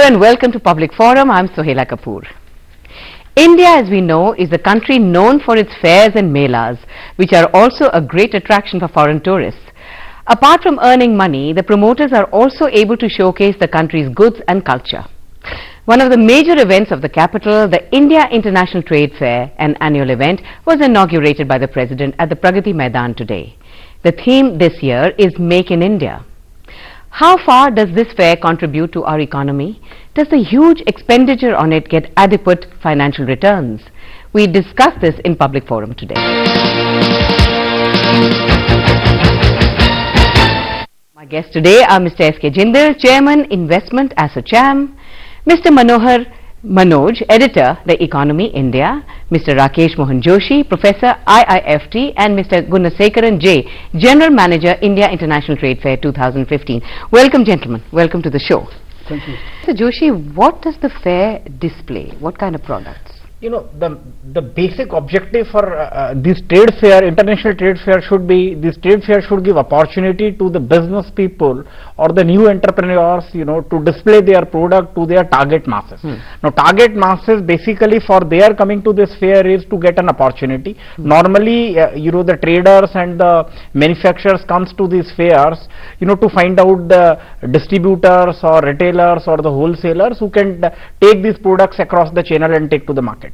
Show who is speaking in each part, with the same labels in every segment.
Speaker 1: and welcome to Public Forum. I'm Sohela Kapoor. India, as we know, is a country known for its fairs and melas, which are also a great attraction for foreign tourists. Apart from earning money, the promoters are also able to showcase the country's goods and culture. One of the major events of the capital, the India International Trade Fair, an annual event, was inaugurated by the President at the Pragati Maidan today. The theme this year is Make in India. How far does this fair contribute to our economy? Does the huge expenditure on it get adequate financial returns? We discuss this in Public Forum today. My guests today are Mr. S.K. Jindal, Chairman, Investment Associam, Mr. Manoj, Editor, The Economy, India, Mr. Rakesh Mohan Joshi, Professor, IIFT, and Mr. Gunasekaran J, General Manager, India International Trade Fair 2015. Welcome, gentlemen. Welcome to the show.
Speaker 2: Thank you.
Speaker 1: Mr. Joshi, what does the fair display? What kind of products?
Speaker 2: You know, the basic objective for this trade fair, international trade fair, should be, this trade fair should give opportunity to the business people or the new entrepreneurs, you know, to display their product to their target masses. Now, target masses basically for their coming to this fair is to get an opportunity. Normally, you know, the traders and the manufacturers comes to these fairs, you know, to find out the distributors or retailers or the wholesalers who can take these products across the channel and take to the market.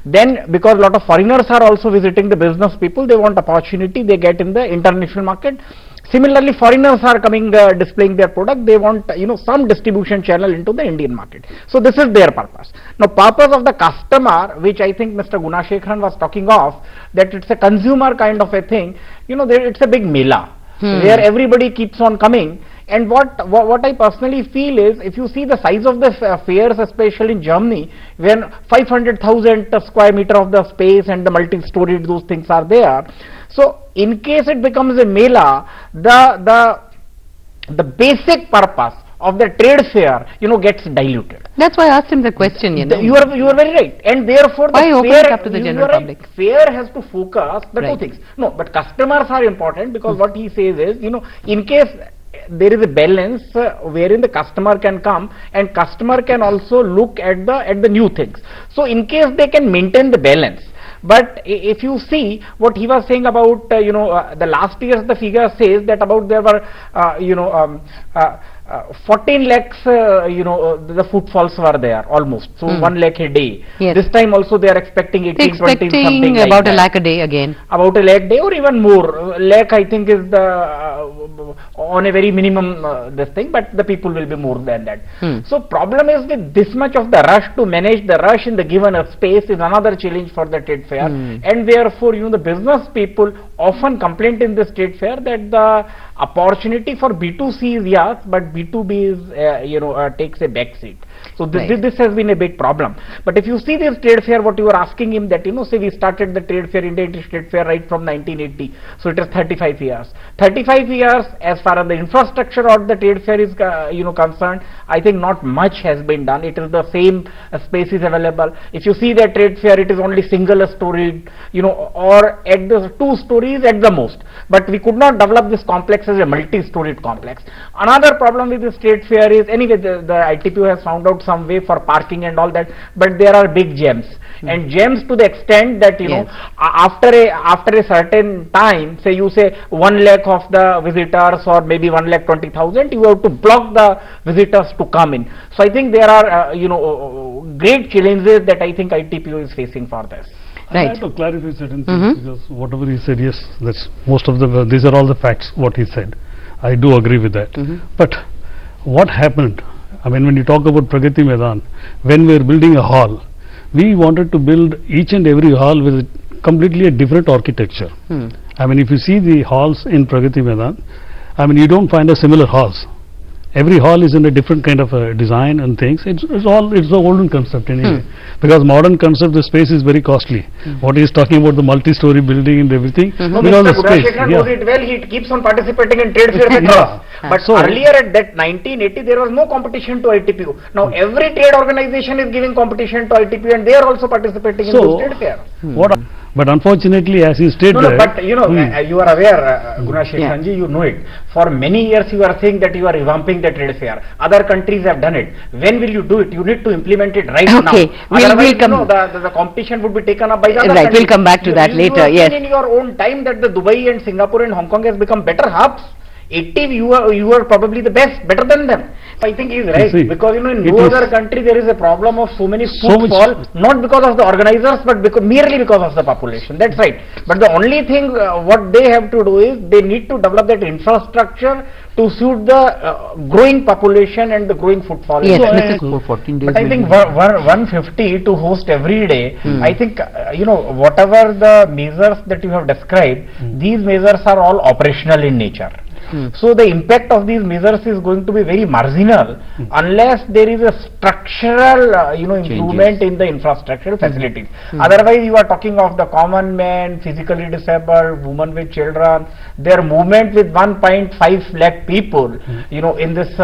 Speaker 2: Then, because a lot of foreigners are also visiting the business people, they want opportunity they get in the international market. Similarly, foreigners are coming displaying their product, they want, you know, some distribution channel into the Indian market. So this is their purpose. Now, purpose of the customer, which I think Mr. Gunasekaran was talking of, that it's a consumer kind of a thing, you know, it's a big mela where everybody keeps on coming. And what I personally feel is, if you see the size of the fairs, especially in Germany, when 500,000 square meter of the space and the multi-storied those things are there. So in case it becomes a mela, the basic purpose of the trade fair, you know, gets diluted.
Speaker 1: That's why I asked him the question, you know.
Speaker 2: You are very right, and therefore
Speaker 1: why
Speaker 2: the
Speaker 1: open
Speaker 2: fair,
Speaker 1: it up to the general public?
Speaker 2: Fair has to focus the two things. No, but customers are important, because what he says is, you know, in case there is a balance wherein the customer can come and customer can also look at the new things. So in case they can maintain the balance. But if you see what he was saying about, you know, the last year's the figure says that about there were, you know, 14 lakhs, you know, the footfalls were there almost. So 1 lakh a day.
Speaker 1: Yes.
Speaker 2: This time also they are expecting 18, 20 something
Speaker 1: about
Speaker 2: like
Speaker 1: a lakh a day again.
Speaker 2: About a lakh a day or even more. Lakh I think is the on a very minimum this thing, but the people will be more than that. So problem is with this much of the rush, to manage the rush in the given space is another challenge for the trade fair. And therefore, you know, the business people often complain in this trade fair that the opportunity for B2C is yes, but B2B is, you know, takes a back seat. So this has been a big problem. But if you see this trade fair, what you were asking him, that, you know, say we started the trade fair, India Trade Fair, right from 1980. So it is 35 years. 35 years, as far as the infrastructure of the trade fair is, you know, concerned, I think not much has been done. It is the same space is available. If you see the trade fair, it is only single story, you know, or at the 2 stories at the most. But we could not develop this complex as a multi-storied complex. Another problem with this trade fair is, anyway, the ITPO has found out some way for parking and all that, but there are big jams. And jams to the extent that, you know, after a certain time, say you say 1 lakh of the visitors or maybe 1,20,000, you have to block the visitors to come in. So I think there are, you know, great challenges that I think ITPO is facing for this.
Speaker 3: I have to clarify certain things, because whatever he said, yes, that's most of the, these are all the facts what he said. I do agree with that. But what happened, I mean, when you talk about Pragati Maidan, when we were building a hall, we wanted to build each and every hall with completely a different architecture. I mean, if you see the halls in Pragati Maidan, I mean, you don't find a similar halls. Every hall is in a different kind of design and things. It's the olden concept anyway. Because modern concept, the space is very costly. What he is talking about, the multi-story building and everything.
Speaker 2: No, Mr. Gunasekaran knows it well. He keeps on participating in trade fairs across. But so, earlier at that 1980, there was no competition to ITPO. Now every trade organization is giving competition to ITPO, and they are also participating in those trade fairs.
Speaker 3: But unfortunately, as you stated,
Speaker 2: but you know, you are aware, Gunashekhanji, you know it. For many years you are saying that you are revamping the trade fair. Other countries have done it. When will you do it? You need to implement it right now.
Speaker 1: Okay,
Speaker 2: Otherwise,
Speaker 1: we'll come.
Speaker 2: You know, the competition would be taken up by the other
Speaker 1: Right,
Speaker 2: countries.
Speaker 1: we'll come back to that later.
Speaker 2: You
Speaker 1: Yes.
Speaker 2: in your own time that the Dubai and Singapore and Hong Kong has become better hubs. 80, you are probably the best, better than them. I think he's right, because you know in no other country there is a problem of so many footfall, not because of the organizers, but merely because of the population. That's right. But the only thing what they have to do is they need to develop that infrastructure to suit the growing population and the growing footfall.
Speaker 1: Yes,
Speaker 4: So 14 days.
Speaker 2: But I think 150 to host every day, I think, you know, whatever the measures that you have described, these measures are all operational in nature. So the impact of these measures is going to be very marginal unless there is a structural, you know, improvement in the infrastructural facilities. Otherwise, you are talking of the common man, physically disabled, women with children, their movement with 1.5 lakh people, you know, in this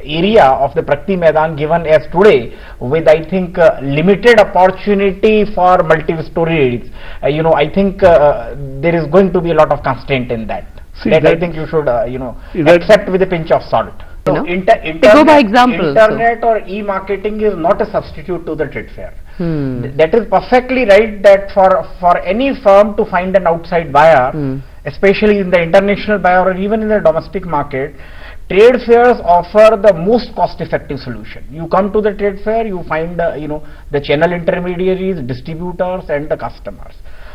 Speaker 2: area of the Prakti Maidan given as today, with I think limited opportunity for multi-stories, you know, I think there is going to be a lot of constraint in that. That I think you should, you know, accept with a pinch of salt. So
Speaker 1: go by example.
Speaker 2: Internet or e-marketing is not a substitute to the trade fair. That is perfectly right, that for any firm to find an outside buyer, especially in the international buyer or even in the domestic market, trade fairs offer the most cost-effective solution. You come to the trade fair, you find, you know, the channel intermediaries, distributors, and the customers.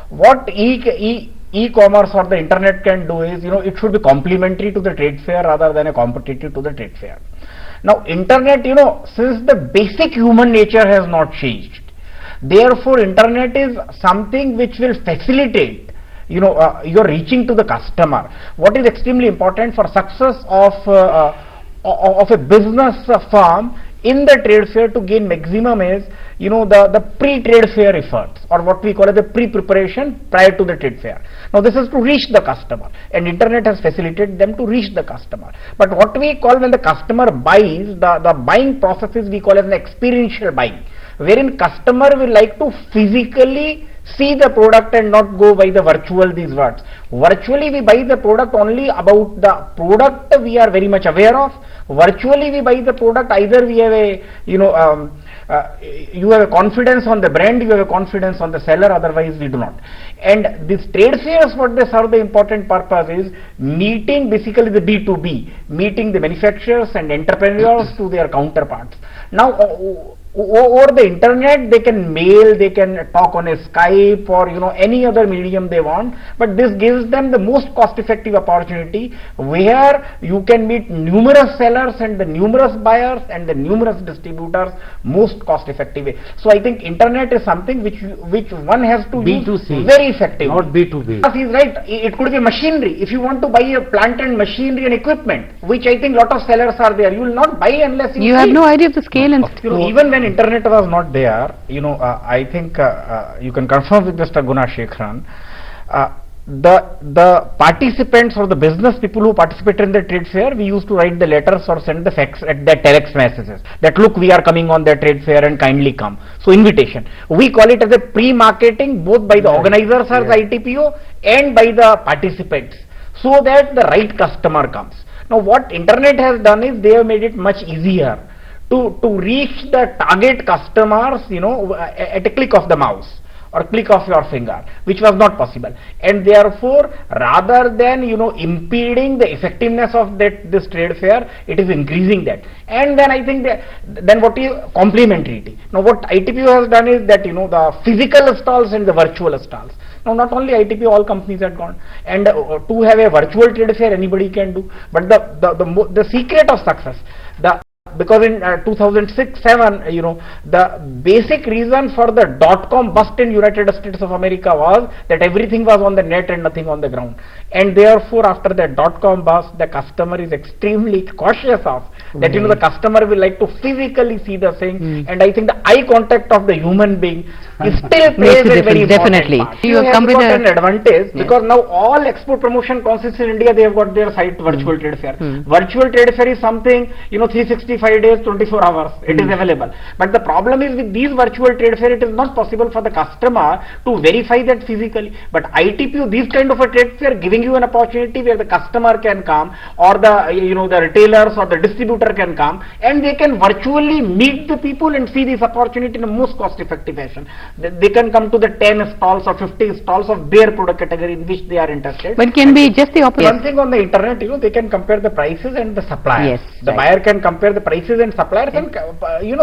Speaker 2: What e-commerce or the internet can do is, you know, it should be complementary to the trade fair rather than a competitive to the trade fair. Now, internet, you know, since the basic human nature has not changed, therefore, internet is something which will facilitate, you know, your reaching to the customer. What is extremely important for success of a business firm in the trade fair to gain maximum is, you know, the pre-trade fair efforts, or what we call as the pre-preparation prior to the trade fair. Now this is to reach the customer, and internet has facilitated them to reach the customer. But what we call when the customer buys, the buying processes we call as an experiential buying, wherein customer will like to physically see the product and not go by the virtual these words. Virtually we buy the product only about the product we are very much aware of. Virtually we buy the product, either we have a, you know, you have a confidence on the brand, you have a confidence on the seller, otherwise we do not. And these trade fairs, what they serve the important purpose is meeting basically the B2B, meeting the manufacturers and entrepreneurs to their counterparts. Now, over the internet they can mail, they can talk on a Skype or, you know, any other medium they want, but this gives them the most cost effective opportunity where you can meet numerous sellers and the numerous buyers and the numerous distributors most cost effective way. So I think internet is something which one has to
Speaker 4: B2C,
Speaker 2: use very effectively.
Speaker 4: not B2B.
Speaker 2: He is right, it could be machinery. If you want to buy a plant and machinery and equipment, which I think lot of sellers are there, you will not buy unless you
Speaker 1: have no idea of the scale and
Speaker 2: you know, even when internet was not there, you know, I think you can confirm with Mr. Gunashekhan, the participants or the business people who participated in the trade fair, we used to write the letters or send the fax at the telex messages that look, we are coming on the trade fair and kindly come. So invitation. We call it as a pre-marketing both by the organizers as ITPO and by the participants, so that the right customer comes. Now what internet has done is they have made it much easier to reach the target customers, you know, at a click of the mouse or click of your finger, which was not possible. And therefore, rather than, you know, impeding the effectiveness of this trade fair, it is increasing that. And then I think then what is complementarity. Now what ITPO has done is that, you know, the physical stalls and the virtual stalls. Now not only ITPO, all companies had gone, and to have a virtual trade fair anybody can do. But the secret of success, because in 2006-07, you know, the basic reason for the dot-com bust in United States of America was that everything was on the net and nothing on the ground. And therefore, after that dot-com bust, the customer is extremely cautious of that the customer will like to physically see the thing, and I think the eye contact of the human being is still plays a very
Speaker 1: definitely.
Speaker 2: important part. You have got an advantage because now all export promotion consists in India. They have got their site virtual trade fair. Virtual trade fair is something 365 days, 24 hours. It is available. But the problem is with these virtual trade fair, it is not possible for the customer to verify that physically. But ITPO, these kind of a trade fair, giving you an opportunity where the customer can come, or the the retailers or the distributor can come, and they can virtually meet the people and see this opportunity in a most cost-effective fashion. They can come to the 10 stalls or 50 stalls of their product category in which they are interested.
Speaker 1: But it can be just the opposite.
Speaker 2: One thing on the internet, they can compare the prices and the suppliers.
Speaker 1: Yes,
Speaker 2: the buyer can compare the prices and suppliers, and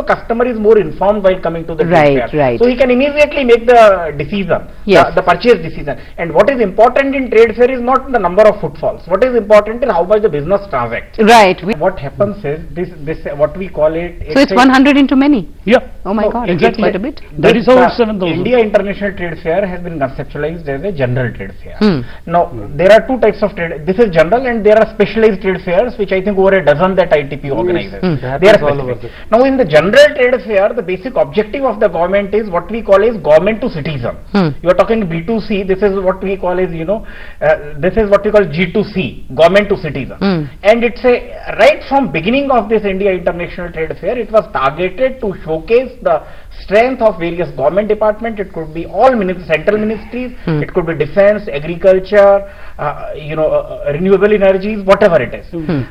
Speaker 2: customer is more informed while coming to the trade fair.
Speaker 1: Right.
Speaker 2: So he can immediately make the decision, the purchase decision. And what is important in trade fair is not the number of footfalls. What is important is how much the business transacts.
Speaker 1: Right.
Speaker 2: What happens is this what we call it.
Speaker 1: So it's 100 into many.
Speaker 3: Yeah.
Speaker 1: Oh my God,
Speaker 3: exactly.
Speaker 1: quite a bit.
Speaker 3: That is how it's 7,000.
Speaker 2: India International Trade Fair has been conceptualized as a general trade fair. Now, there are two types of trade. This is general, and there are specialized trade fairs, which I think over a dozen that ITP organizes. They are specific. Now, in the general trade fair, the basic objective of the government is what we call is government to citizen. You are talking B2C. This is what we call is this is what we call G2C, government to citizen. And it's right from beginning of this India International Trade Fair, it was targeted to showcase the strength of various government departments. It could be all central ministries, it could be defense, agriculture, renewable energies, whatever it is,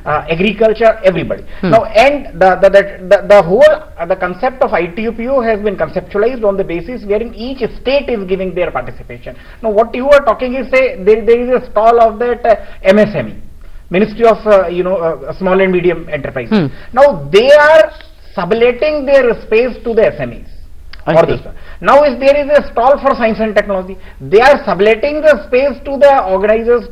Speaker 2: agriculture, everybody. Now, and the whole the concept of ITPO has been conceptualized on the basis wherein each state is giving their participation. Now, what you are talking is there is a stall of that MSME, Ministry of Small and Medium Enterprises. Now they are subletting their space to the SMEs. Now there is a stall for science and technology. They are subletting the space to the organizers.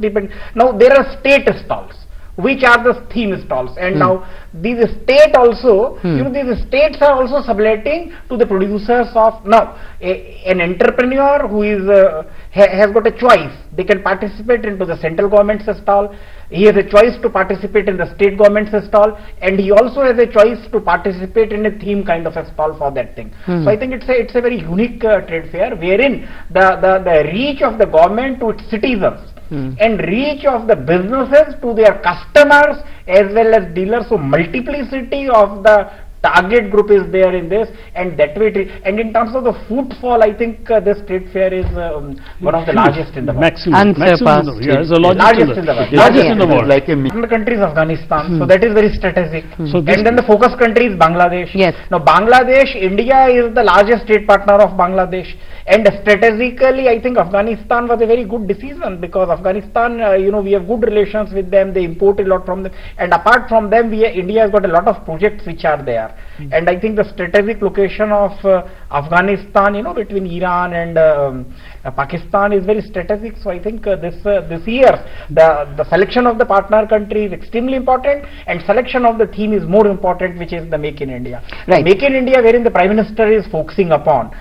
Speaker 2: Now there are state stalls, which are the theme stalls, and now these state also, these states are also subletting to the producers of an entrepreneur who is has got a choice. They can participate into the central government's stall. He has a choice to participate in the state government's stall, and he also has a choice to participate in a theme kind of a stall for that thing. So I think it's a very unique trade fair wherein the reach of the government to its citizens and reach of the businesses to their customers as well as dealers. So multiplicity of the target group is there in this, and that way and in terms of the footfall, I think this trade fair is one of the largest in the world.
Speaker 3: Maximum in the
Speaker 2: largest in the world.
Speaker 3: Largest in the world.
Speaker 2: Like in the country is Afghanistan, so that is very strategic. So and then the focus country is Bangladesh.
Speaker 1: Yes.
Speaker 2: Now Bangladesh, India is the largest trade partner of Bangladesh, and strategically I think Afghanistan was a very good decision, because Afghanistan, we have good relations with them. They import a lot from them, and apart from them, India has got a lot of projects which are there. And I think the strategic location of Afghanistan, between Iran and Pakistan is very strategic. So I think this year the selection of the partner country is extremely important, and selection of the theme is more important, which is the Make in India.
Speaker 1: Right.
Speaker 2: Make in India, wherein the Prime Minister is focusing upon,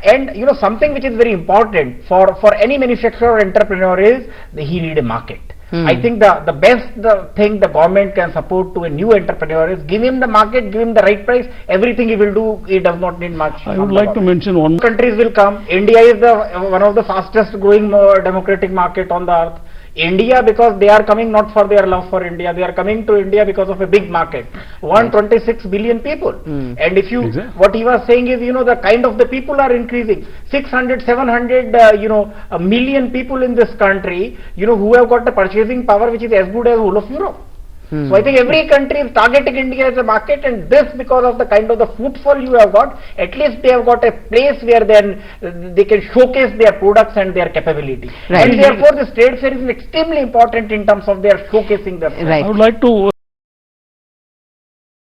Speaker 2: and something which is very important for any manufacturer or entrepreneur is he need a market. I think the best thing the government can support to a new entrepreneur is give him the market, give him the right price. Everything he will do, he does not need much.
Speaker 3: I would like to mention one.
Speaker 2: Countries will come. India is one of the fastest growing democratic market on the earth. India, because they are coming not for their love for India, they are coming to India because of a big market, 126 billion people. And if you, what he was saying is, the kind of the people are increasing, 600, 700, a million people in this country, who have got the purchasing power which is as good as whole of Europe. So I think every country is targeting India as a market, and this, because of the kind of the footfall you have got, at least they have got a place where then they can showcase their products and their capability. Right. And therefore this trade fair is extremely important in terms of their showcasing their products.
Speaker 3: I would like to